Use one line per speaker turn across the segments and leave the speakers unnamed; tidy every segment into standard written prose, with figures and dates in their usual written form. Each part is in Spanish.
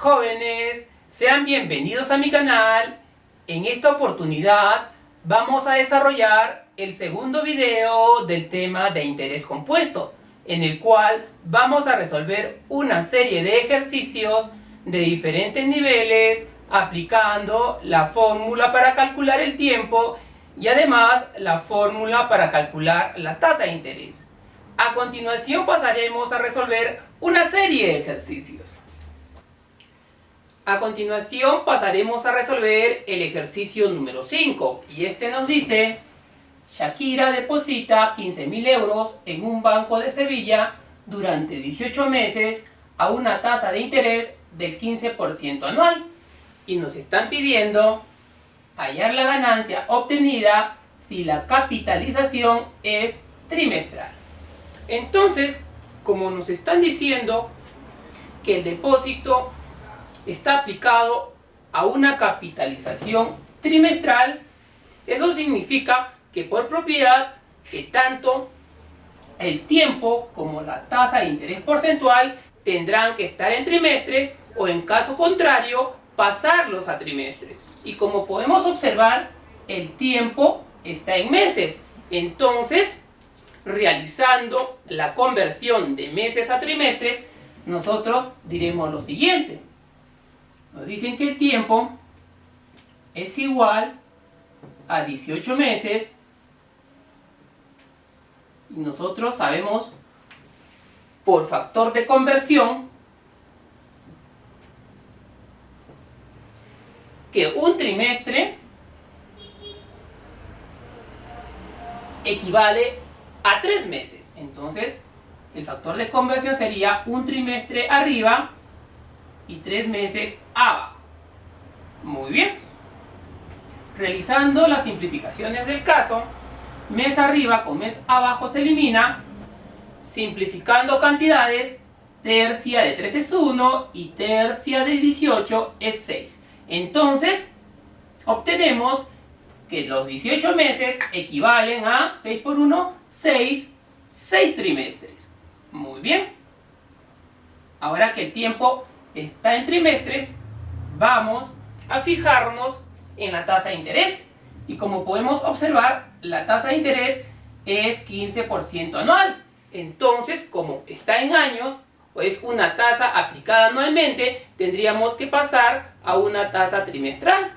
Jóvenes, sean bienvenidos a mi canal. En esta oportunidad vamos a desarrollar el segundo video del tema de interés compuesto, en el cual vamos a resolver una serie de ejercicios de diferentes niveles aplicando la fórmula para calcular el tiempo y además la fórmula para calcular la tasa de interés. A continuación pasaremos a resolver una serie de ejercicios. A continuación pasaremos a resolver el ejercicio número 5 y este nos dice: Shakira deposita 15.000 euros en un banco de Sevilla durante 18 meses a una tasa de interés del 15% anual y nos están pidiendo hallar la ganancia obtenida si la capitalización es trimestral. Entonces, como nos están diciendo que el depósito está aplicado a una capitalización trimestral, eso significa que por propiedad que tanto el tiempo como la tasa de interés porcentual tendrán que estar en trimestres o, en caso contrario, pasarlos a trimestres. Y como podemos observar, el tiempo está en meses. Entonces, realizando la conversión de meses a trimestres, nosotros diremos lo siguiente. Nos dicen que el tiempo es igual a 18 meses y nosotros sabemos por factor de conversión que un trimestre equivale a 3 meses. Entonces, el factor de conversión sería un trimestre arriba y 3 meses abajo. Muy bien. Realizando las simplificaciones del caso, mes arriba con mes abajo se elimina. Simplificando cantidades, tercia de 3 es 1 y tercia de 18 es 6. Entonces, obtenemos que los 18 meses equivalen a 6 por 1, 6 trimestres. Muy bien. Ahora que el tiempo está en trimestres, vamos a fijarnos en la tasa de interés. Y como podemos observar, la tasa de interés es 15% anual. Entonces, como está en años, o es una tasa aplicada anualmente, tendríamos que pasar a una tasa trimestral.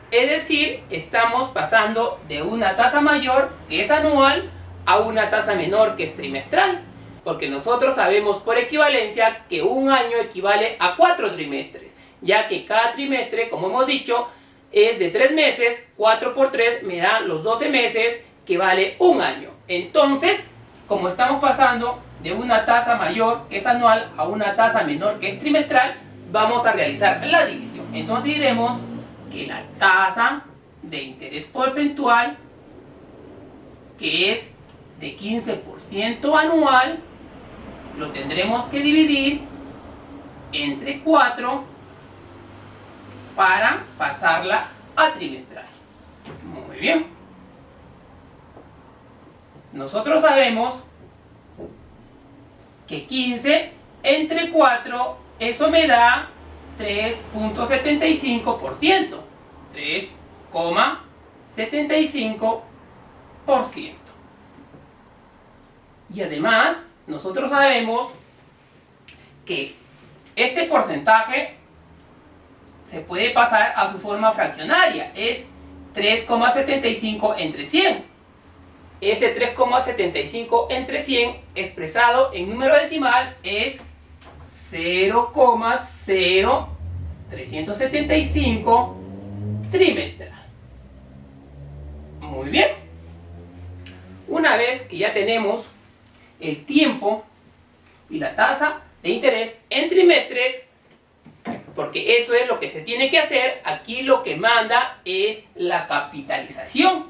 Es decir, estamos pasando de una tasa mayor, que es anual, a una tasa menor, que es trimestral. Porque nosotros sabemos por equivalencia que un año equivale a 4 trimestres, ya que cada trimestre, como hemos dicho, es de 3 meses, 4 por 3 me da los 12 meses, que vale un año. Entonces, como estamos pasando de una tasa mayor, que es anual, a una tasa menor, que es trimestral, vamos a realizar la división. Entonces diremos que la tasa de interés porcentual, que es de 15% anual, lo tendremos que dividir entre 4 para pasarla a trimestral. Muy bien. Nosotros sabemos que 15 entre 4, eso me da 3.75%. 3,75%. Y además, nosotros sabemos que este porcentaje se puede pasar a su forma fraccionaria. Es 3,75 entre 100. Ese 3,75 entre 100 expresado en número decimal es 0,0375 trimestral. Muy bien. Una vez que ya tenemos el tiempo y la tasa de interés en trimestres, porque eso es lo que se tiene que hacer, aquí lo que manda es la capitalización.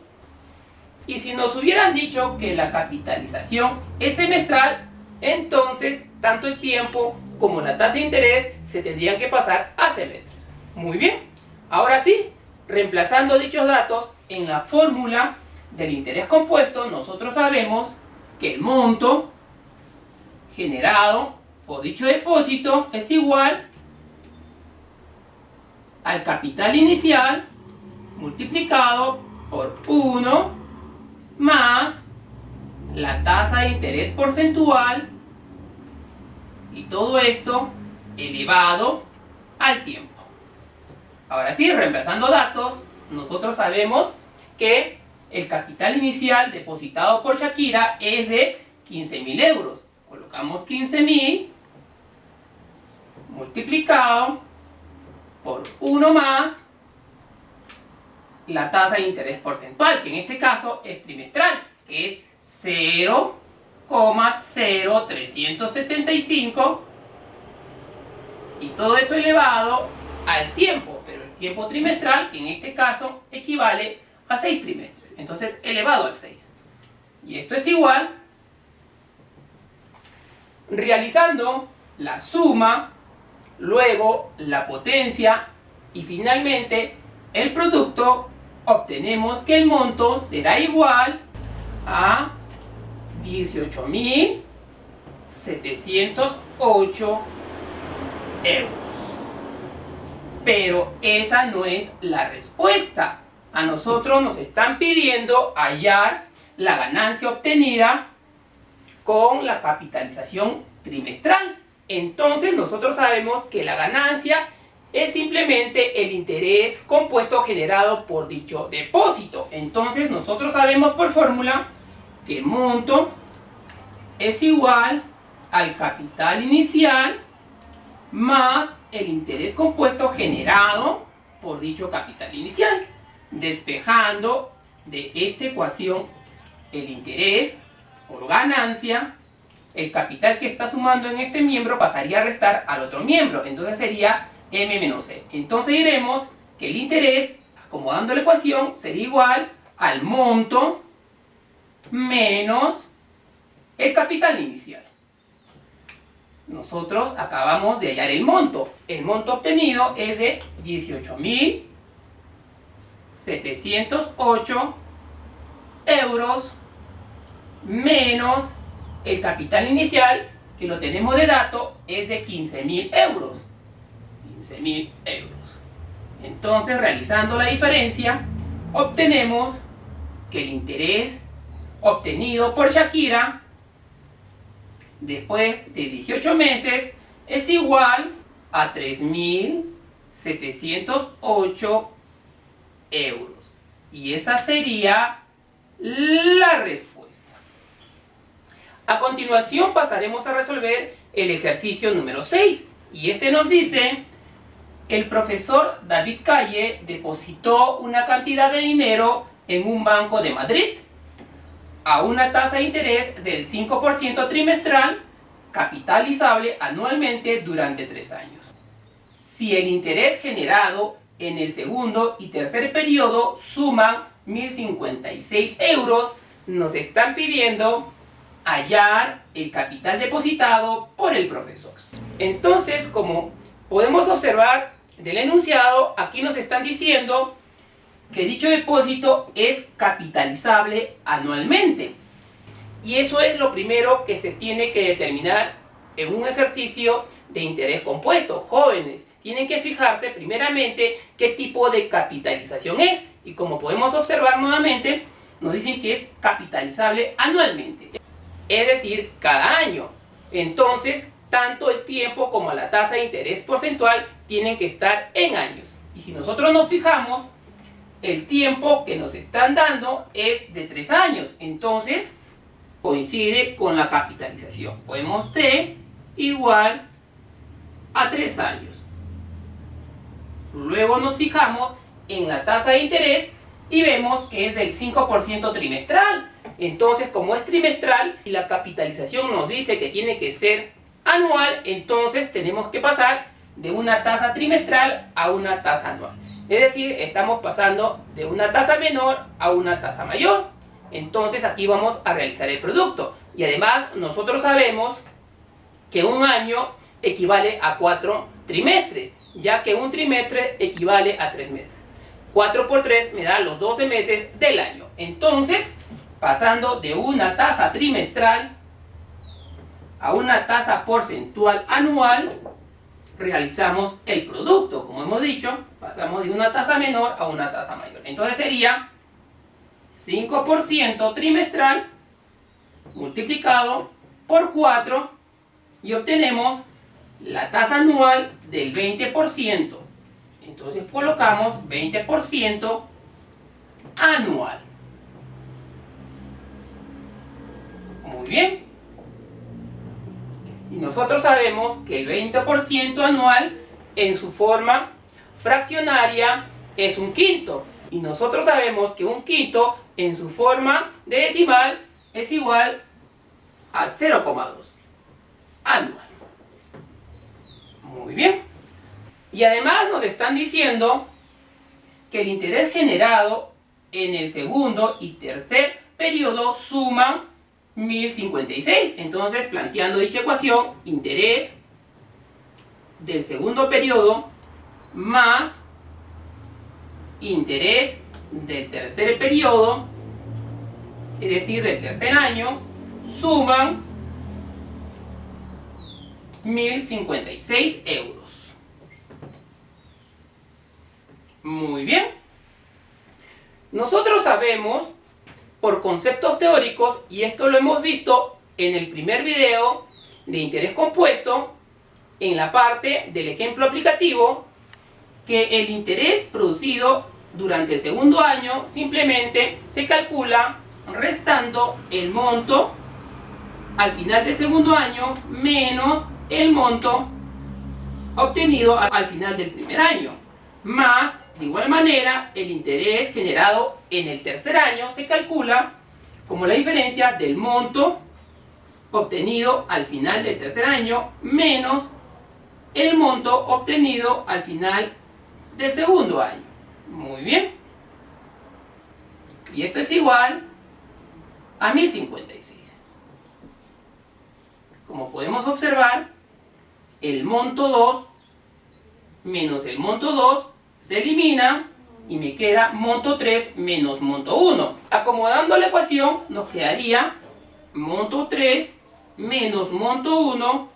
Y si nos hubieran dicho que la capitalización es semestral, entonces tanto el tiempo como la tasa de interés se tendrían que pasar a semestres. Muy bien. Ahora sí, reemplazando dichos datos en la fórmula del interés compuesto, nosotros sabemos que el monto generado por dicho depósito es igual al capital inicial multiplicado por 1 más la tasa de interés porcentual, y todo esto elevado al tiempo. Ahora sí, reemplazando datos, nosotros sabemos que el capital inicial depositado por Shakira es de 15.000 euros. Colocamos 15.000 multiplicado por 1 más la tasa de interés porcentual, que en este caso es trimestral, que es 0,0375, y todo eso elevado al tiempo, pero el tiempo trimestral, que en este caso equivale a 6 trimestres, entonces elevado al 6. Y esto es igual, realizando la suma, luego la potencia y finalmente el producto, obtenemos que el monto será igual a 18.708 euros. Pero esa no es la respuesta. A nosotros nos están pidiendo hallar la ganancia obtenida con la capitalización trimestral. Entonces nosotros sabemos que la ganancia es simplemente el interés compuesto generado por dicho depósito. Entonces nosotros sabemos por fórmula que el monto es igual al capital inicial más el interés compuesto generado por dicho capital inicial. Despejando de esta ecuación el interés por ganancia, el capital que está sumando en este miembro pasaría a restar al otro miembro, entonces sería M menos C. Entonces diremos que el interés, acomodando la ecuación, sería igual al monto menos el capital inicial. Nosotros acabamos de hallar el monto. El monto obtenido es de 18.708 euros menos el capital inicial, que lo tenemos de dato, es de 15.000 euros. 15.000 euros. Entonces, realizando la diferencia, obtenemos que el interés obtenido por Shakira después de 18 meses es igual a 3.708 euros. Y esa sería la respuesta. A continuación pasaremos a resolver el ejercicio número 6. Y este nos dice: el profesor David Calle depositó una cantidad de dinero en un banco de Madrid a una tasa de interés del 5% trimestral, capitalizable anualmente durante 3 años. Si el interés generado en el segundo y tercer periodo suman 1.056 euros, nos están pidiendo hallar el capital depositado por el profesor. Entonces, como podemos observar del enunciado, aquí nos están diciendo que dicho depósito es capitalizable anualmente. Y eso es lo primero que se tiene que determinar en un ejercicio de interés compuesto. Jóvenes, tienen que fijarse primeramente qué tipo de capitalización es. Y como podemos observar nuevamente, nos dicen que es capitalizable anualmente. Es decir, cada año. Entonces, tanto el tiempo como la tasa de interés porcentual tienen que estar en años. Y si nosotros nos fijamos, el tiempo que nos están dando es de 3 años. Entonces, coincide con la capitalización. Podemos T igual a 3 años. Luego nos fijamos en la tasa de interés y vemos que es del 5% trimestral. Entonces, como es trimestral y la capitalización nos dice que tiene que ser anual, entonces tenemos que pasar de una tasa trimestral a una tasa anual. Es decir, estamos pasando de una tasa menor a una tasa mayor. Entonces aquí vamos a realizar el producto. Y además nosotros sabemos que un año equivale a 4 trimestres, ya que un trimestre equivale a 3 meses. 4 por 3 me da los 12 meses del año. Entonces, pasando de una tasa trimestral a una tasa porcentual anual, realizamos el producto. Como hemos dicho, pasamos de una tasa menor a una tasa mayor. Entonces sería 5% trimestral multiplicado por 4 y obtenemos la tasa anual del 20%. Entonces colocamos 20% anual. Muy bien. Y nosotros sabemos que el 20% anual en su forma fraccionaria es un quinto. Y nosotros sabemos que un quinto en su forma de decimal es igual a 0,2 anual. Muy bien. Y además nos están diciendo que el interés generado en el segundo y tercer periodo suman 1056. Entonces, planteando dicha ecuación, interés del segundo periodo más interés del tercer periodo, es decir, del tercer año, suman 1056 euros. Muy bien. Nosotros sabemos por conceptos teóricos, y esto lo hemos visto en el primer video de interés compuesto, en la parte del ejemplo aplicativo, que el interés producido durante el segundo año simplemente se calcula restando el monto al final del segundo año menos el monto obtenido al final del primer año, más de igual manera el interés generado en el tercer año se calcula como la diferencia del monto obtenido al final del tercer año menos el monto obtenido al final del segundo año. Muy bien. Y esto es igual a 1056. Como podemos observar, el monto 2 menos el monto 2 se elimina y me queda monto 3 menos monto 1. Acomodando la ecuación nos quedaría monto 3 menos monto 1.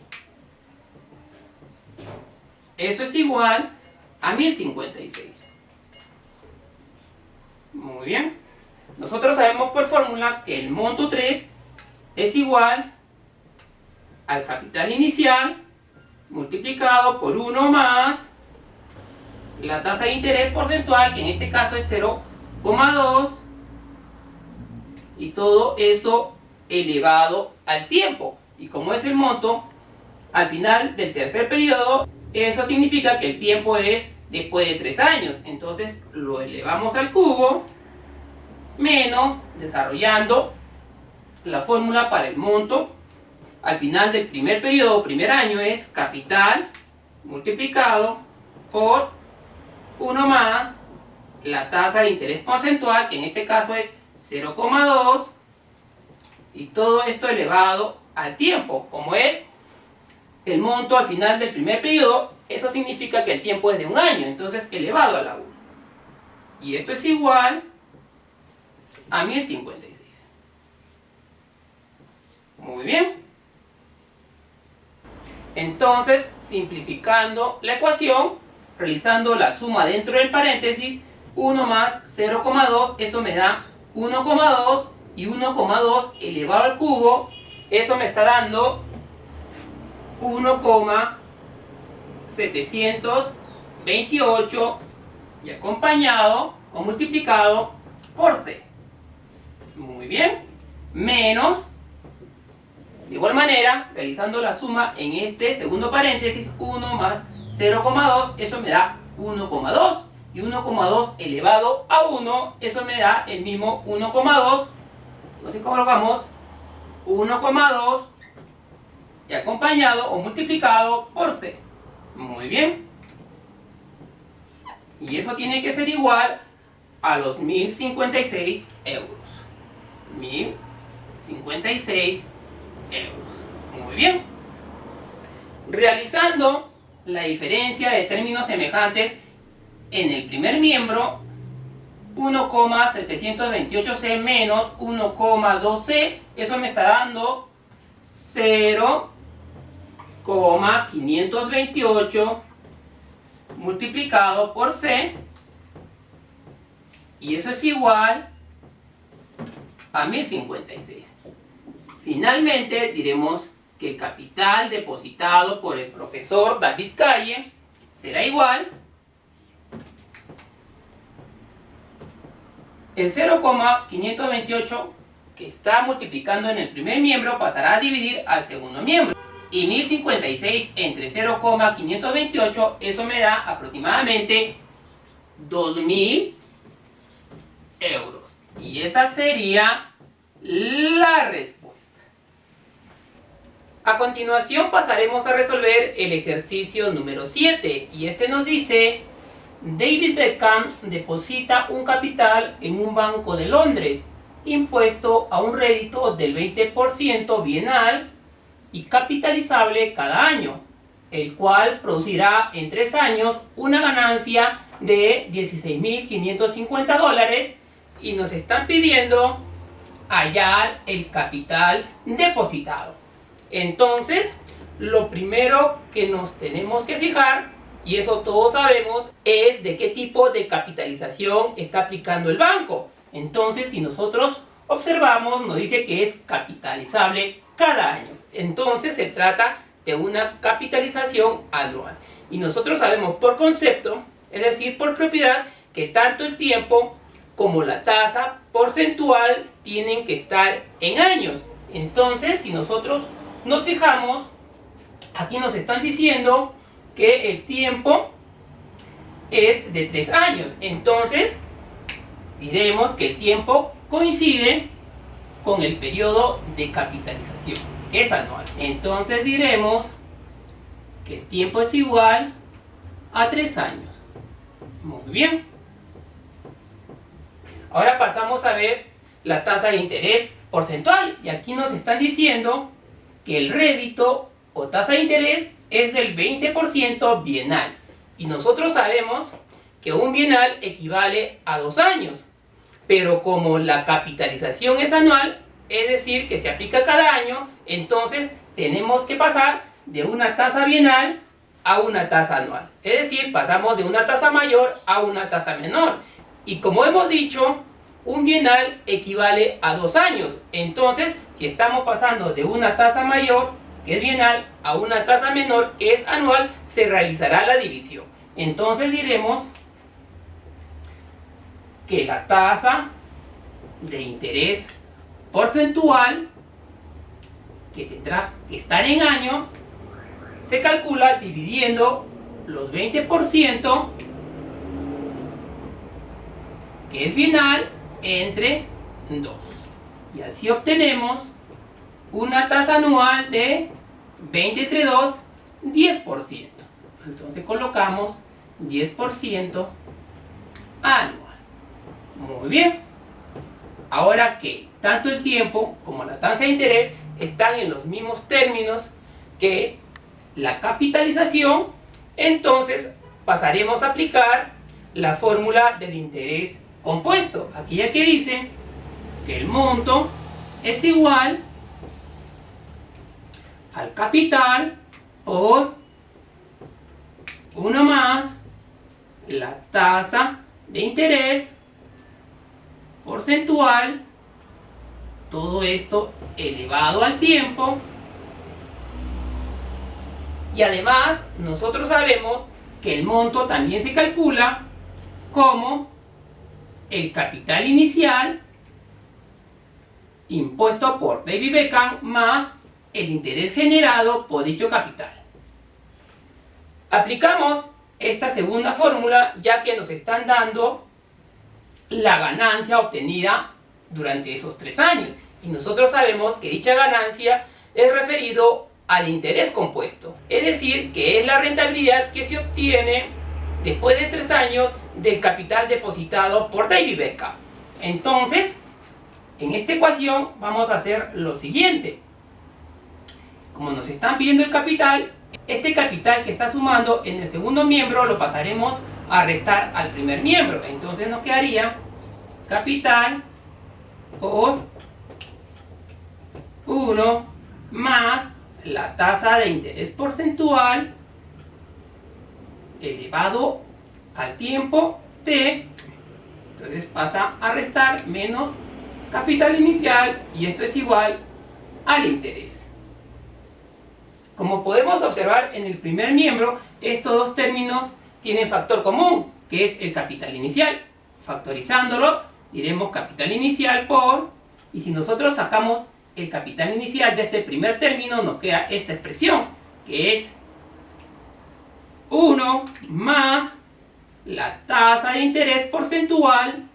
Eso es igual a 1056. Muy bien. Nosotros sabemos por fórmula que el monto 3 es igual al capital inicial multiplicado por 1 más la tasa de interés porcentual, que en este caso es 0,2, y todo eso elevado al tiempo. Y como es el monto al final del tercer periodo, eso significa que el tiempo es después de 3 años. Entonces lo elevamos al cubo menos, desarrollando la fórmula para el monto al final del primer periodo, primer año, es capital multiplicado por 1 más la tasa de interés porcentual, que en este caso es 0,2, y todo esto elevado al tiempo. Como es el monto al final del primer periodo, eso significa que el tiempo es de 1 año, entonces elevado a la 1. Y esto es igual a 1056. Muy bien. Entonces, simplificando la ecuación, realizando la suma dentro del paréntesis, 1 más 0,2, eso me da 1,2, y 1,2 elevado al cubo, eso me está dando 1,728, y acompañado o multiplicado por C. Muy bien. Menos, de igual manera, realizando la suma en este segundo paréntesis, 1 más 0,2, eso me da 1,2. Y 1,2 elevado a 1, eso me da el mismo 1,2. Entonces colocamos 1,2 y acompañado o multiplicado por C. Muy bien. Y eso tiene que ser igual a los 1056 euros. 1056 euros. Muy bien. Realizando la diferencia de términos semejantes en el primer miembro, 1,728C menos 1,2C, eso me está dando 0,728 0,528 multiplicado por C, y eso es igual a 1056. Finalmente diremos que el capital depositado por el profesor David Calle será igual, el 0,528 que está multiplicando en el primer miembro pasará a dividir al segundo miembro, y 1056 entre 0,528, eso me da aproximadamente 2000 euros, y esa sería la respuesta. A continuación pasaremos a resolver el ejercicio número 7, y este nos dice: David Beckham deposita un capital en un banco de Londres, impuesto a un rédito del 20% bienal y capitalizable cada año, el cual producirá en 3 años una ganancia de $16.550, y nos están pidiendo hallar el capital depositado. Entonces, lo primero que nos tenemos que fijar, y eso todos sabemos, es de qué tipo de capitalización está aplicando el banco. Entonces, si nosotros observamos, nos dice que es capitalizable cada año. Entonces, se trata de una capitalización anual. Y nosotros sabemos por concepto, es decir, por propiedad, que tanto el tiempo como la tasa porcentual tienen que estar en años. Entonces, si nosotros nos fijamos, aquí nos están diciendo que el tiempo es de 3 años. Entonces, diremos que el tiempo coincide con el periodo de capitalización, que es anual. Entonces diremos que el tiempo es igual a 3 años. Muy bien. Ahora pasamos a ver la tasa de interés porcentual, y aquí nos están diciendo que el rédito o tasa de interés es del 20% bienal, y nosotros sabemos que un bienal equivale a 2 años, pero como la capitalización es anual, es decir, que se aplica cada año, entonces tenemos que pasar de una tasa bienal a una tasa anual, es decir, pasamos de una tasa mayor a una tasa menor, y como hemos dicho, un bienal equivale a 2 años. Entonces, si estamos pasando de una tasa mayor, que es bienal, a una tasa menor, que es anual, se realizará la división. Entonces diremos que la tasa de interés porcentual, que tendrá que estar en años, se calcula dividiendo los 20%, que es bienal, entre 2, y así obtenemos una tasa anual de 20 entre 2, 10%. Entonces colocamos 10% anual. Muy bien. Ahora que tanto el tiempo como la tasa de interés están en los mismos términos que la capitalización, entonces pasaremos a aplicar la fórmula del interés compuesto. Aquí ya que dice que el monto es igual al capital por 1 más la tasa de interés porcentual, todo esto elevado al tiempo, y además nosotros sabemos que el monto también se calcula como el capital inicial impuesto por David Beckham más el interés generado por dicho capital. Aplicamos esta segunda fórmula ya que nos están dando la ganancia obtenida durante esos 3 años, y nosotros sabemos que dicha ganancia es referido al interés compuesto, es decir, que es la rentabilidad que se obtiene después de 3 años del capital depositado por David Beckham. Entonces, en esta ecuación vamos a hacer lo siguiente. Como nos están pidiendo el capital, este capital que está sumando en el segundo miembro lo pasaremos a restar al primer miembro. Entonces nos quedaría capital por 1 más la tasa de interés porcentual elevado al tiempo t. Entonces pasa a restar menos capital inicial y esto es igual al interés. Como podemos observar en el primer miembro, estos dos términos tienen factor común, que es el capital inicial. Factorizándolo, diremos capital inicial por, y si nosotros sacamos el capital inicial de este primer término, nos queda esta expresión, que es 1 más la tasa de interés porcentual,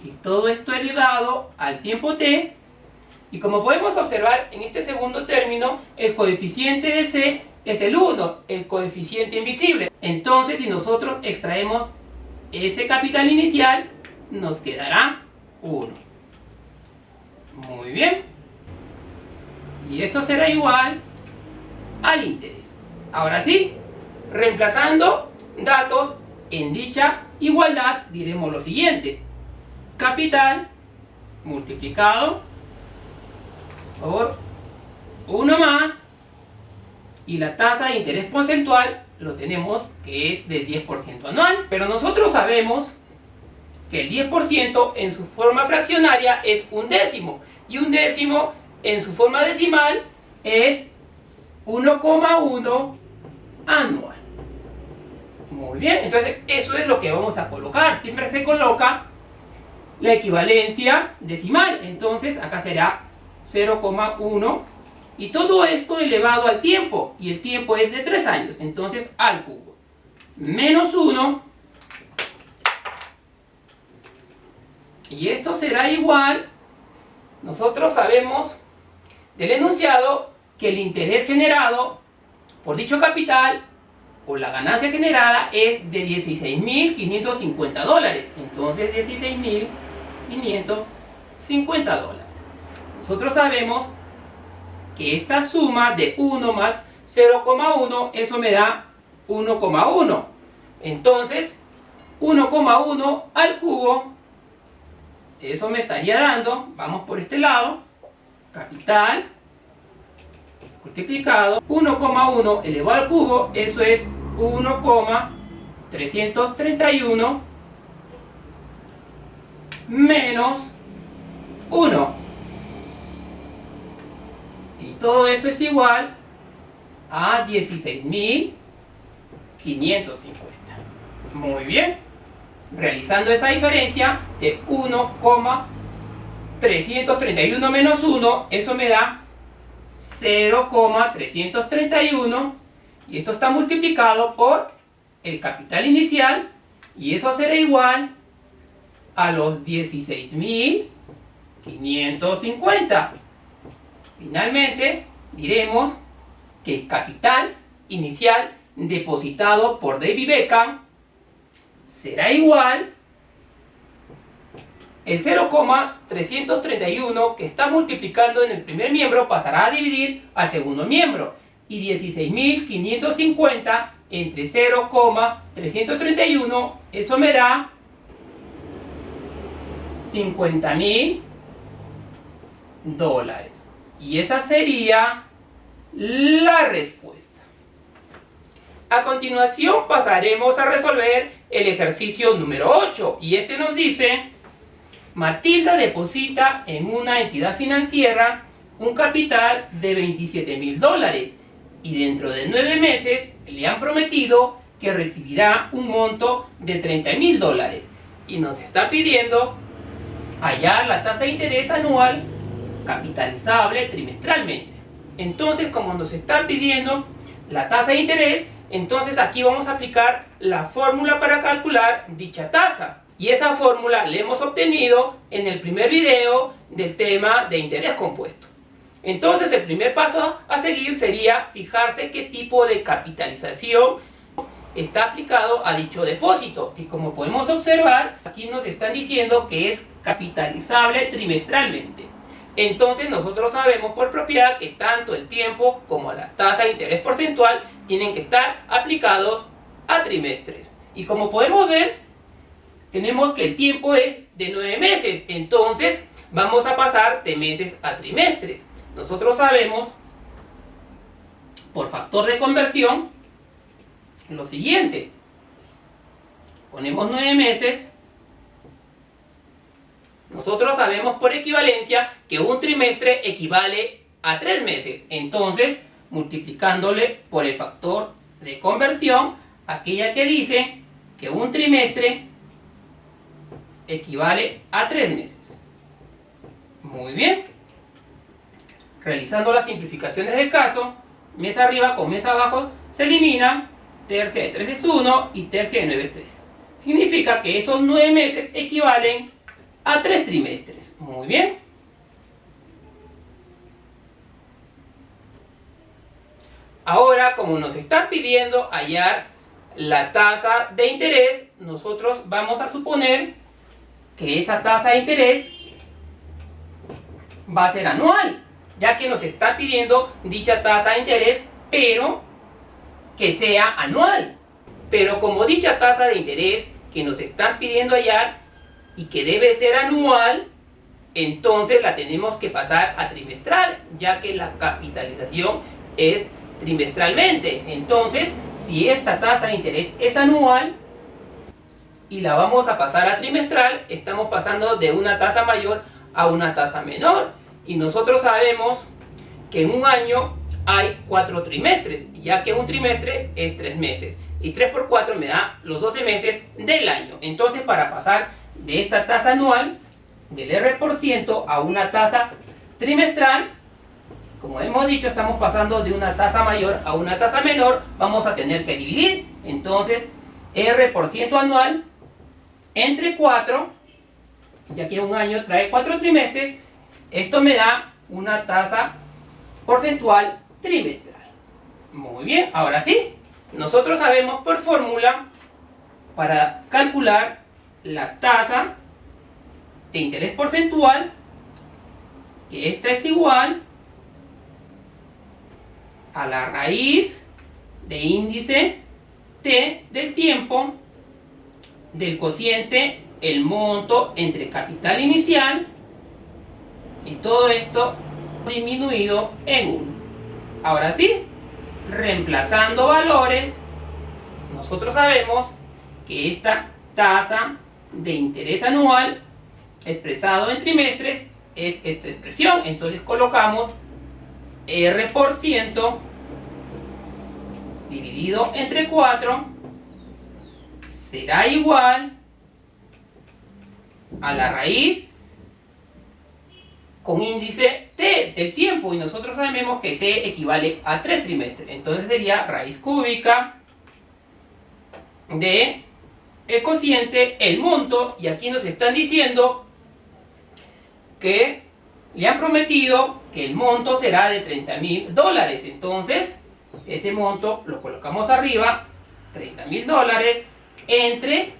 y todo esto elevado al tiempo t. Y como podemos observar en este segundo término, el coeficiente de c es el 1, el coeficiente invisible. Entonces, si nosotros extraemos ese capital inicial, nos quedará 1. Muy bien. Y esto será igual al interés. Ahora sí, reemplazando datos en dicha igualdad, diremos lo siguiente. Capital multiplicado por 1 más, y la tasa de interés porcentual lo tenemos que es del 10% anual. Pero nosotros sabemos que el 10% en su forma fraccionaria es un décimo, y un décimo en su forma decimal es 1,1 anual. Muy bien, entonces eso es lo que vamos a colocar. Siempre se coloca la equivalencia decimal, entonces acá será 0,1, y todo esto elevado al tiempo, y el tiempo es de 3 años, entonces al cubo, menos 1, y esto será igual, nosotros sabemos del enunciado que el interés generado por dicho capital o la ganancia generada es de $16.550, entonces $16.550. Nosotros sabemos que esta suma de 1 más 0,1, eso me da 1,1. Entonces, 1,1 al cubo, eso me estaría dando, vamos por este lado, capital multiplicado 1,1 elevado al cubo, eso es 1,331 menos 1. Y todo eso es igual a 16.550. Muy bien. Realizando esa diferencia de 1,331 menos 1, eso me da 0,331, y esto está multiplicado por el capital inicial, y eso será igual a los 16.550. Finalmente, diremos que el capital inicial depositado por David Beckham será igual, el 0,331 que está multiplicando en el primer miembro pasará a dividir al segundo miembro, y 16.550 entre 0,331, eso me da $50.000. Y esa sería la respuesta. A continuación pasaremos a resolver el ejercicio número 8, y este nos dice: Matilda deposita en una entidad financiera un capital de $27.000, y dentro de 9 meses le han prometido que recibirá un monto de $30.000, y nos está pidiendo hallar la tasa de interés anual capitalizable trimestralmente. Entonces, como nos está pidiendo la tasa de interés, entonces aquí vamos a aplicar la fórmula para calcular dicha tasa. Y esa fórmula la hemos obtenido en el primer video del tema de interés compuesto. Entonces, el primer paso a seguir sería fijarse qué tipo de capitalización está aplicado a dicho depósito. Y como podemos observar, aquí nos están diciendo que es capitalizable trimestralmente. Entonces, nosotros sabemos por propiedad que tanto el tiempo como la tasa de interés porcentual tienen que estar aplicados a trimestres. Y como podemos ver, tenemos que el tiempo es de 9 meses. Entonces, vamos a pasar de meses a trimestres. Nosotros sabemos por factor de conversión lo siguiente. Ponemos 9 meses. Nosotros sabemos por equivalencia que un trimestre equivale a 3 meses. Entonces, multiplicándole por el factor de conversión, aquella que dice que un trimestre equivale a 3 meses. Muy bien. Realizando las simplificaciones del caso, mes arriba con mes abajo se elimina. Tercia de 3 es 1 y tercia de 9 es 3. Significa que esos 9 meses equivalen a 3 trimestres. Muy bien. Ahora, como nos están pidiendo hallar la tasa de interés, nosotros vamos a suponer que esa tasa de interés va a ser anual, ya que nos está pidiendo dicha tasa de interés, pero que sea anual. Pero como dicha tasa de interés que nos están pidiendo hallar y que debe ser anual, entonces la tenemos que pasar a trimestral, ya que la capitalización es trimestralmente. Entonces, si esta tasa de interés es anual y la vamos a pasar a trimestral, estamos pasando de una tasa mayor a una tasa menor. Y nosotros sabemos que en un año hay 4 trimestres, ya que un trimestre es 3 meses. Y 3 por 4 me da los 12 meses del año. Entonces, para pasar de esta tasa anual, del R% a una tasa trimestral, como hemos dicho, estamos pasando de una tasa mayor a una tasa menor, vamos a tener que dividir. Entonces, R% anual entre 4, ya que un año trae 4 trimestres, esto me da una tasa porcentual trimestral. Muy bien, ahora sí, nosotros sabemos por fórmula para calcular la tasa de interés porcentual, que esta es igual a la raíz de índice T del tiempo del cociente el monto entre capital inicial y todo esto disminuido en 1. Ahora sí, reemplazando valores, nosotros sabemos que esta tasa de interés anual expresado en trimestres es esta expresión. Entonces colocamos R% dividido entre 4 será igual a la raíz con índice T del tiempo, y nosotros sabemos que T equivale a 3 trimestres. Entonces sería raíz cúbica de el cociente, el monto, y aquí nos están diciendo que le han prometido que el monto será de $30,000. Entonces, ese monto lo colocamos arriba, $30,000, entre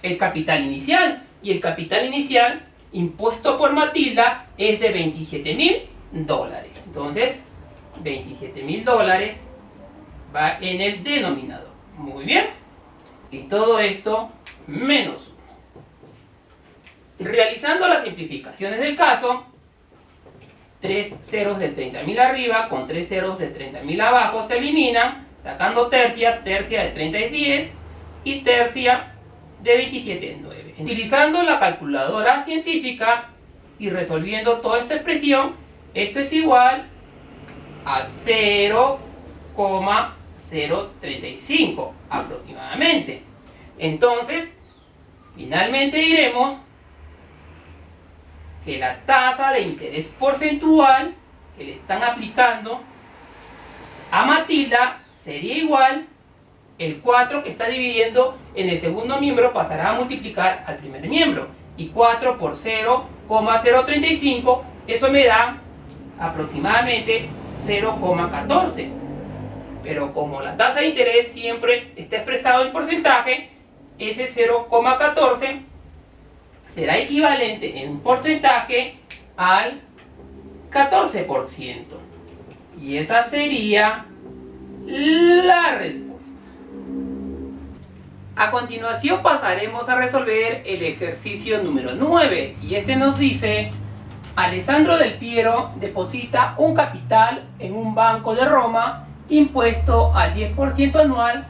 el capital inicial. Y el capital inicial impuesto por Matilda es de $27,000. Entonces, $27,000 va en el denominador. Muy bien. Y todo esto menos 1. Realizando las simplificaciones del caso, 3 ceros del 30,000 arriba con 3 ceros del 30,000 abajo se eliminan, sacando tercia, tercia de 30 es 10 y tercia de 27 es 9. Utilizando la calculadora científica y resolviendo toda esta expresión, esto es igual a 0,035 aproximadamente. Entonces, finalmente diremos que la tasa de interés porcentual que le están aplicando a Matilda sería igual, el 4 que está dividiendo en el segundo miembro pasará a multiplicar al primer miembro, y 4 por 0,035, eso me da aproximadamente 0,14. Pero como la tasa de interés siempre está expresado en porcentaje, ese 0,14 será equivalente en porcentaje al 14%. Y esa sería la respuesta. A continuación pasaremos a resolver el ejercicio número 9. Y este nos dice Alessandro Del Piero deposita un capital en un banco de Roma impuesto al 10% anual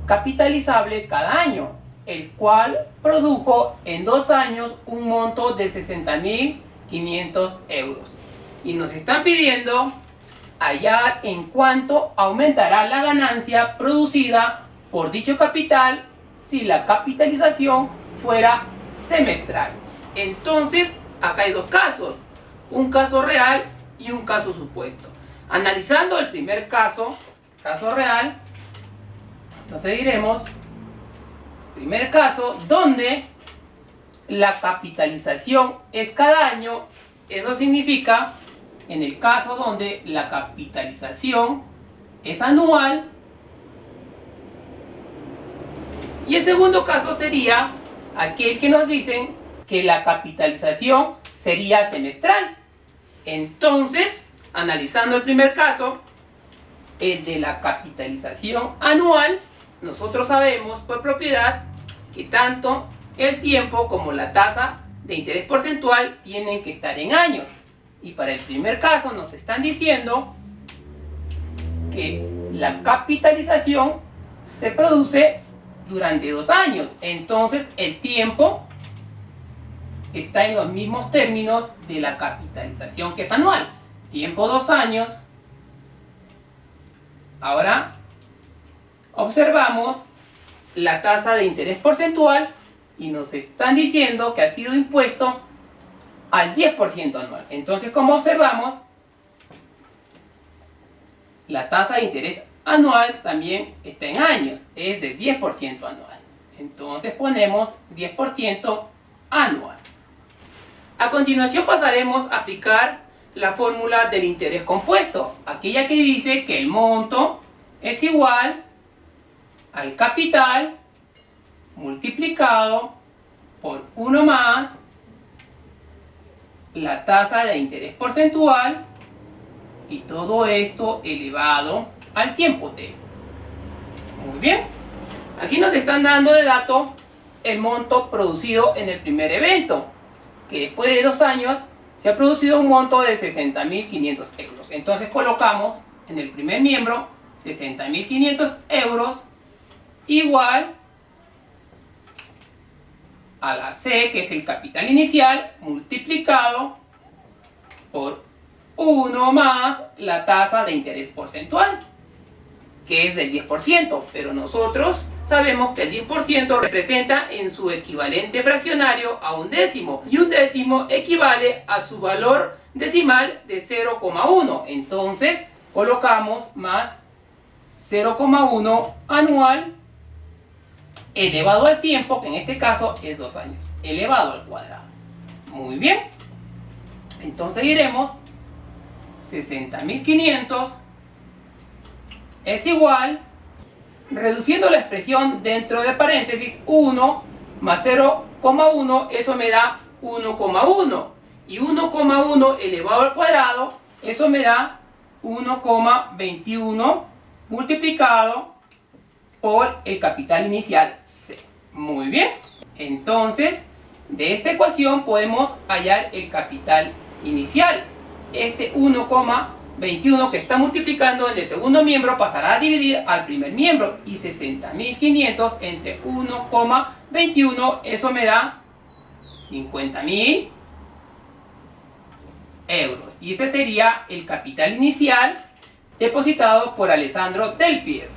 capitalizable cada año, el cual produjo en 2 años un monto de 60.500 euros. Y nos están pidiendo hallar en cuánto aumentará la ganancia producida por dicho capital si la capitalización fuera semestral. Entonces, acá hay dos casos, un caso real y un caso supuesto. Analizando el primer caso real, entonces diremos, primer caso, donde la capitalización es cada año, eso significa, en el caso donde la capitalización es anual, y el segundo caso sería aquel que nos dicen que la capitalización sería semestral. Entonces, analizando el primer caso, el de la capitalización anual, nosotros sabemos por propiedad que tanto el tiempo como la tasa de interés porcentual tienen que estar en años. Y para el primer caso nos están diciendo que la capitalización se produce durante 2 años. Entonces el tiempo está en los mismos términos de la capitalización que es anual. Tiempo 2 años. Ahora observamos la tasa de interés porcentual y nos están diciendo que ha sido impuesto al 10% anual. Entonces, como observamos, la tasa de interés anual también está en años, es de 10% anual. Entonces ponemos 10% anual. A continuación pasaremos a aplicar la fórmula del interés compuesto, aquella que dice que el monto es igual al capital multiplicado por 1 más la tasa de interés porcentual y todo esto elevado al tiempo t. Muy bien, aquí nos están dando de dato el monto producido en el primer evento, que después de 2 años se ha producido un monto de 60.500 euros. Entonces colocamos en el primer miembro 60.500 euros igual a la C, que es el capital inicial, multiplicado por 1 más la tasa de interés porcentual, que es del 10%, pero nosotros sabemos que el 10% representa en su equivalente fraccionario a un décimo, y un décimo equivale a su valor decimal de 0,1. Entonces colocamos más 0,1 anual elevado al tiempo, que en este caso es 2 años, elevado al cuadrado. Muy bien, entonces diremos 60.500 es igual, reduciendo la expresión dentro de paréntesis, 1 más 0,1, eso me da 1,1, y 1,1 elevado al cuadrado, eso me da 1,21 multiplicado por el capital inicial C. Muy bien, entonces de esta ecuación podemos hallar el capital inicial. Este 1,21 que está multiplicando en el segundo miembro pasará a dividir al primer miembro, y 60.500 entre 1,21, eso me da 50.000 euros, y ese sería el capital inicial depositado por Alessandro Del Piero.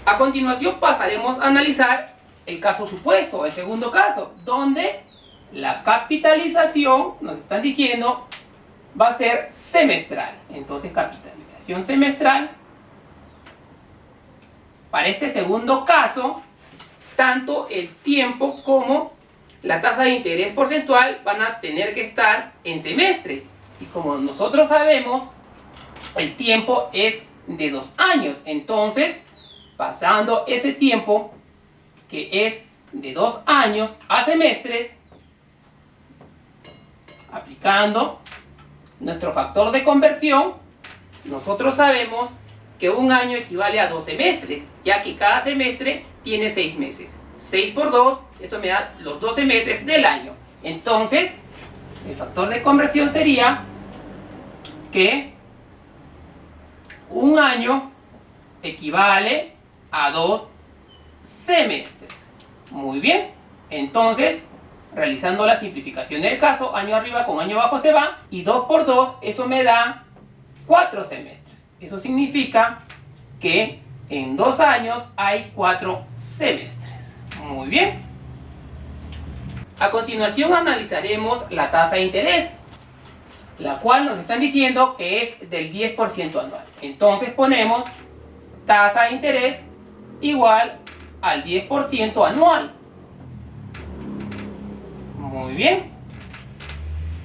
A continuación pasaremos a analizar el caso supuesto, el segundo caso, donde la capitalización, nos están diciendo, va a ser semestral. Entonces, capitalización semestral. Para este segundo caso, tanto el tiempo como la tasa de interés porcentual van a tener que estar en semestres. Y como nosotros sabemos, el tiempo es de 2 años. Entonces, pasando ese tiempo, que es de 2 años a semestres, aplicando nuestro factor de conversión, nosotros sabemos que un año equivale a 2 semestres, ya que cada semestre tiene 6 meses. 6 por 2, esto me da los 12 meses del año. Entonces, El factor de conversión sería que un año equivale a 2 semestres. Muy bien, entonces realizando la simplificación del caso, año arriba con año abajo se va, y 2 por 2, eso me da 4 semestres. Eso significa que en 2 años hay 4 semestres. Muy bien. A continuación analizaremos la tasa de interés, la cual nos están diciendo que es del 10% anual. Entonces ponemos tasa de interés igual al 10% anual. Muy bien.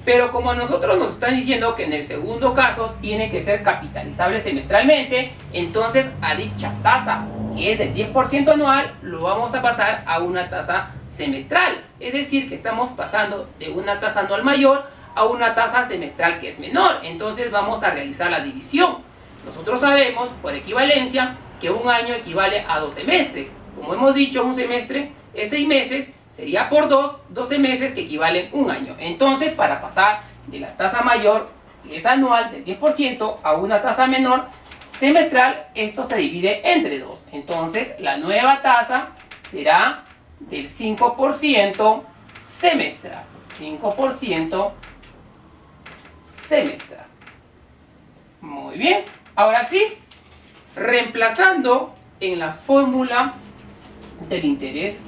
Pero como a nosotros nos están diciendo que en el segundo caso tiene que ser capitalizable semestralmente, entonces a dicha tasa, que es del 10% anual, lo vamos a pasar a una tasa semestral. Es decir, que estamos pasando de una tasa anual mayor a una tasa semestral que es menor. Entonces vamos a realizar la división. Nosotros sabemos, por equivalencia, que un año equivale a 2 semestres. Como hemos dicho, un semestre es 6 meses, sería por 12 meses que equivalen un año. Entonces, para pasar de la tasa mayor, que es anual, del 10%, a una tasa menor, semestral, esto se divide entre 2. Entonces, la nueva tasa será del 5% semestral. 5% semestral. Muy bien. Ahora sí, reemplazando en la fórmula del interés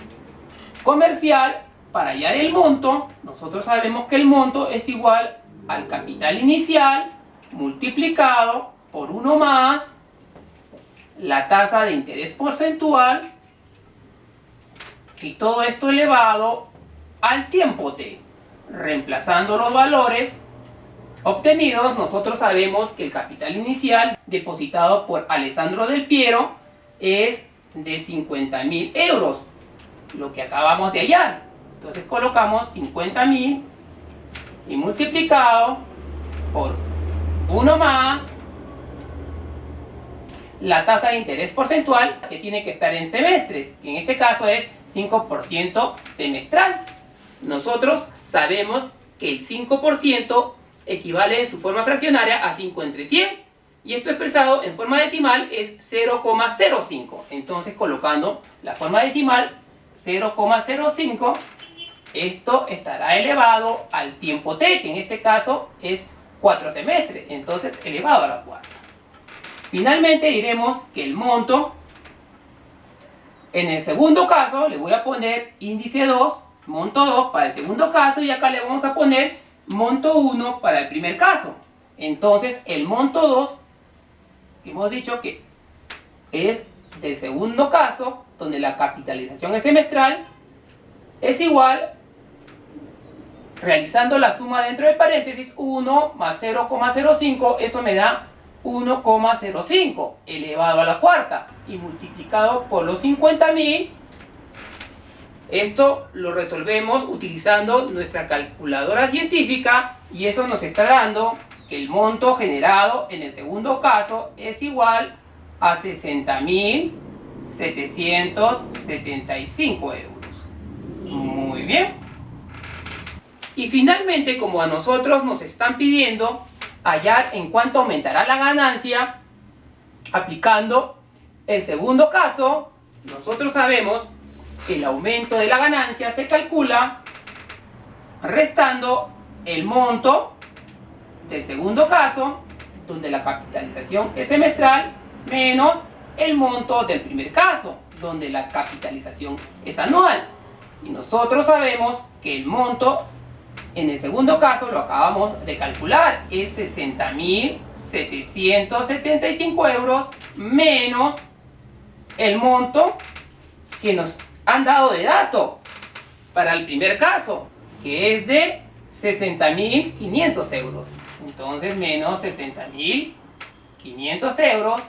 comercial, para hallar el monto, nosotros sabemos que el monto es igual al capital inicial multiplicado por 1 más la tasa de interés porcentual, y todo esto elevado al tiempo t. Reemplazando los valores obtenidos, nosotros sabemos que el capital inicial depositado por Alessandro Del Piero es de 50.000 euros, lo que acabamos de hallar. Entonces colocamos 50.000 y multiplicado por 1 más la tasa de interés porcentual, que tiene que estar en semestres, que en este caso es 5% semestral. Nosotros sabemos que el 5% equivale en su forma fraccionaria a 5 entre 100, y esto expresado en forma decimal es 0,05. Entonces, colocando la forma decimal 0,05, esto estará elevado al tiempo t, que en este caso es 4 semestres, entonces elevado a la cuarta. Finalmente diremos que el monto, en el segundo caso le voy a poner índice 2, monto 2 para el segundo caso, y acá le vamos a poner monto 1 para el primer caso. Entonces el monto 2, hemos dicho que es del segundo caso, donde la capitalización es semestral, es igual, realizando la suma dentro de paréntesis, 1 más 0,05, eso me da 1,05 elevado a la cuarta, y multiplicado por los 50.000. Esto lo resolvemos utilizando nuestra calculadora científica, y eso nos está dando que el monto generado en el segundo caso es igual a 60.775 euros. Muy bien. Y finalmente, como a nosotros nos están pidiendo hallar en cuánto aumentará la ganancia aplicando el segundo caso, nosotros sabemos que el aumento de la ganancia se calcula restando el monto del segundo caso, donde la capitalización es semestral, menos el monto del primer caso, donde la capitalización es anual. Y nosotros sabemos que el monto en el segundo caso, lo acabamos de calcular, es 60.775 euros menos el monto que nos han dado de dato para el primer caso, que es de 60.500 euros. Entonces, menos 60.500 euros.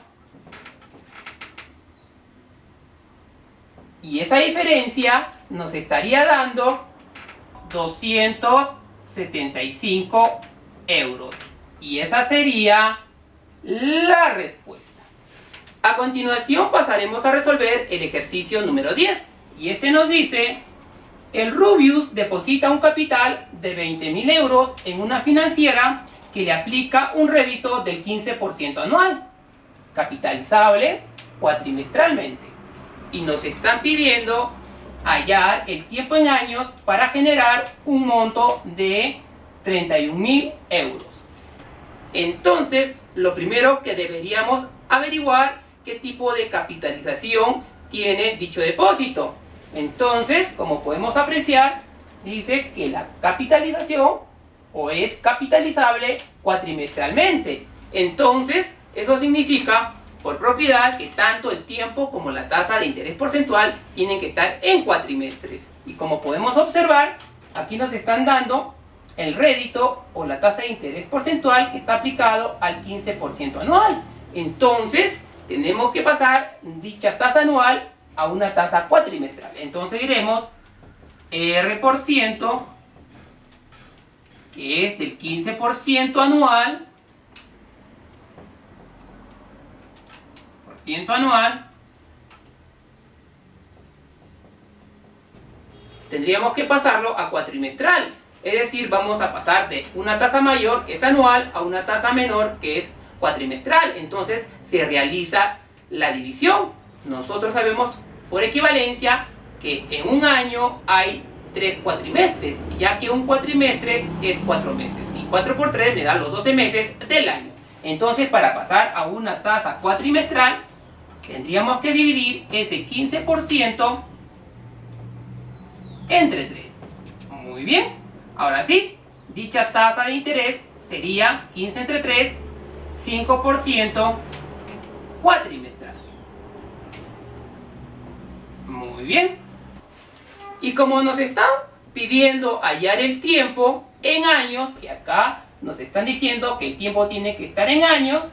Y esa diferencia nos estaría dando 275 euros. Y esa sería la respuesta. A continuación pasaremos a resolver el ejercicio número 10. Y este nos dice, El Rubius deposita un capital de 20.000 euros en una financiera que le aplica un rédito del 15% anual, capitalizable cuatrimestralmente. Y nos están pidiendo hallar el tiempo en años para generar un monto de 31.000 euros. Entonces, lo primero que deberíamos averiguar qué tipo de capitalización tiene dicho depósito. Entonces, como podemos apreciar, dice que la capitalización o es capitalizable cuatrimestralmente. Entonces, eso significa por propiedad que tanto el tiempo como la tasa de interés porcentual tienen que estar en cuatrimestres. Y como podemos observar, aquí nos están dando el rédito o la tasa de interés porcentual que está aplicado al 15% anual. Entonces, tenemos que pasar dicha tasa anual a una tasa cuatrimestral. Entonces diremos R%, que es del 15% anual, tendríamos que pasarlo a cuatrimestral. Es decir, vamos a pasar de una tasa mayor, que es anual, a una tasa menor, que es cuatrimestral. Entonces se realiza la división. Nosotros sabemos por equivalencia que en un año hay 3 cuatrimestres, ya que un cuatrimestre es 4 meses. Y 4 por 3 me da los 12 meses del año. Entonces, para pasar a una tasa cuatrimestral, tendríamos que dividir ese 15% entre 3. Muy bien. Ahora sí, dicha tasa de interés sería 15 entre 3, 5% cuatrimestral. Muy bien. Y como nos están pidiendo hallar el tiempo en años, y acá nos están diciendo que el tiempo tiene que estar en años,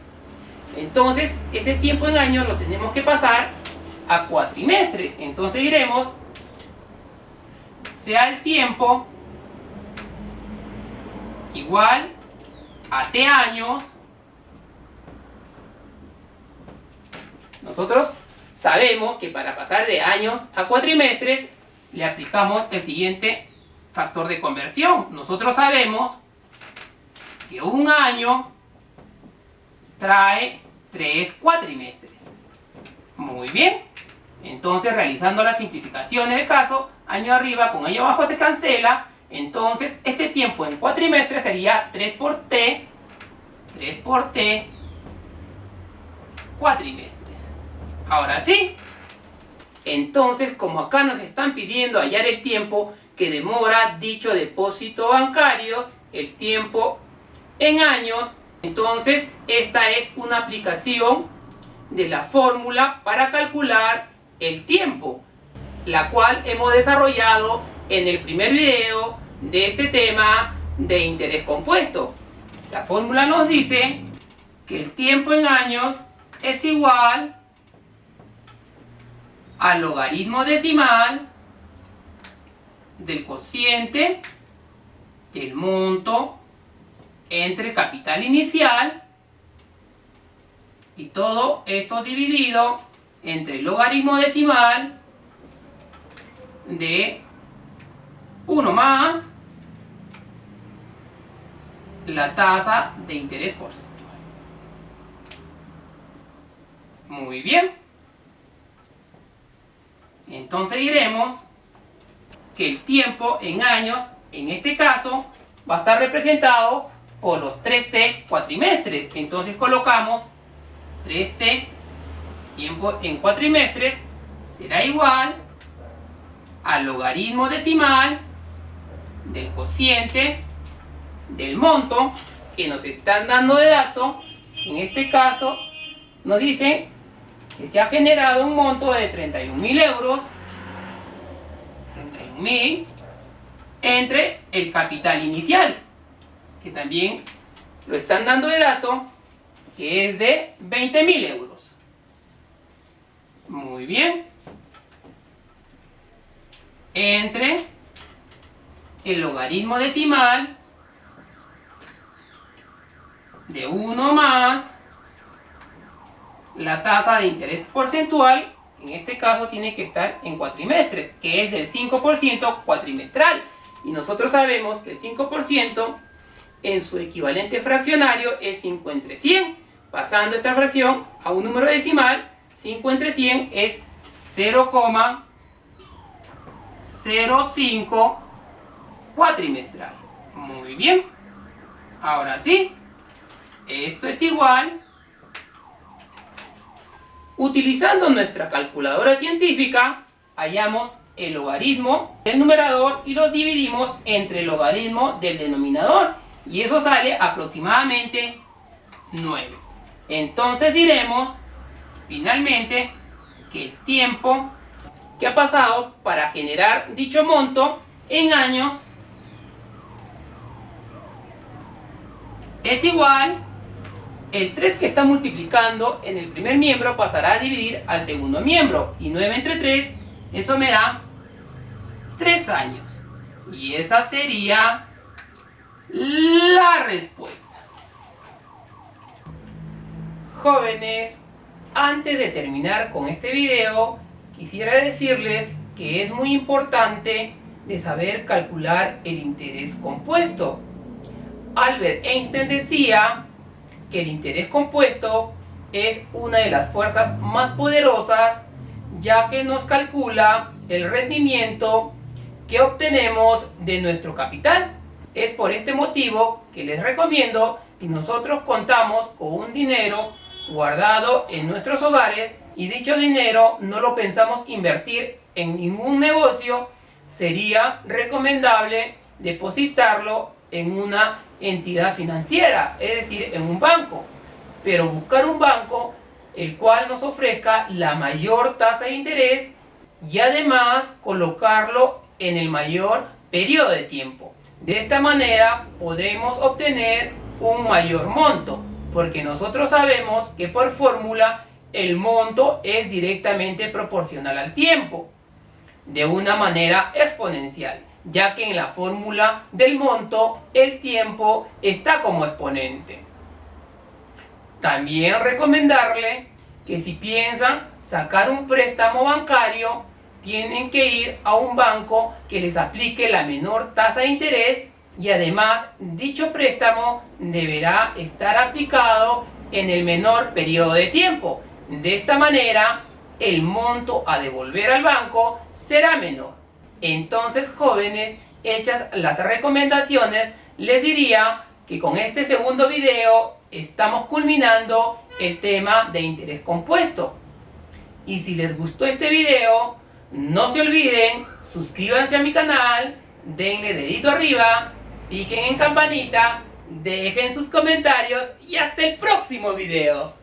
entonces ese tiempo en años lo tenemos que pasar a cuatrimestres. Entonces diremos, sea el tiempo igual a T años. Nosotros sabemos que para pasar de años a cuatrimestres le aplicamos el siguiente factor de conversión. Nosotros sabemos que un año trae 3 cuatrimestres. Muy bien. Entonces, realizando las simplificaciones del caso, año arriba con año abajo se cancela. Entonces, este tiempo en cuatrimestres sería 3 por T, cuatrimestres. Ahora sí. Entonces, como acá nos están pidiendo hallar el tiempo que demora dicho depósito bancario, el tiempo en años, entonces esta es una aplicación de la fórmula para calcular el tiempo, la cual hemos desarrollado en el primer video de este tema de interés compuesto. La fórmula nos dice que el tiempo en años es igual al logaritmo decimal del cociente del monto entre el capital inicial y todo esto dividido entre el logaritmo decimal de 1 más la tasa de interés porcentual. Muy bien. Entonces diremos que el tiempo en años, en este caso, va a estar representado por los 3T cuatrimestres. Entonces colocamos 3T, tiempo en cuatrimestres, será igual al logaritmo decimal del cociente del monto que nos están dando de dato. En este caso nos dicen que se ha generado un monto de 31.000 euros, 31.000, entre el capital inicial, que también lo están dando de dato, que es de 20.000 euros. Muy bien. Entre el logaritmo decimal de 1 más la tasa de interés porcentual, En este caso tiene que estar en cuatrimestres, que es del 5% cuatrimestral. Y nosotros sabemos que el 5% en su equivalente fraccionario es 5 entre 100. Pasando esta fracción a un número decimal, 5 entre 100 es 0,05 cuatrimestral. Muy bien. Ahora sí, esto es igual. Utilizando nuestra calculadora científica, hallamos el logaritmo del numerador y lo dividimos entre el logaritmo del denominador. Y eso sale aproximadamente 9. Entonces diremos, finalmente, que el tiempo que ha pasado para generar dicho monto en años es igual. El 3 que está multiplicando en el primer miembro pasará a dividir al segundo miembro. Y 9 entre 3, eso me da 3 años. Y esa sería la respuesta. Jóvenes, antes de terminar con este video, quisiera decirles que es muy importante de saber calcular el interés compuesto. Albert Einstein decía que el interés compuesto es una de las fuerzas más poderosas, ya que nos calcula el rendimiento que obtenemos de nuestro capital. Es por este motivo que les recomiendo, si nosotros contamos con un dinero guardado en nuestros hogares y dicho dinero no lo pensamos invertir en ningún negocio, sería recomendable depositarlo en una entidad financiera, es decir, en un banco. Pero buscar un banco el cual nos ofrezca la mayor tasa de interés y además colocarlo en el mayor periodo de tiempo. De esta manera podremos obtener un mayor monto, porque nosotros sabemos que por fórmula el monto es directamente proporcional al tiempo, de una manera exponencial, ya que en la fórmula del monto el tiempo está como exponente. También recomendarle que si piensan sacar un préstamo bancario, tienen que ir a un banco que les aplique la menor tasa de interés y además dicho préstamo deberá estar aplicado en el menor periodo de tiempo. De esta manera el monto a devolver al banco será menor. Entonces, jóvenes, hechas las recomendaciones, les diría que con este segundo video estamos culminando el tema de interés compuesto. Y si les gustó este video, no se olviden, suscríbanse a mi canal, denle dedito arriba, piquen en campanita, dejen sus comentarios y hasta el próximo video.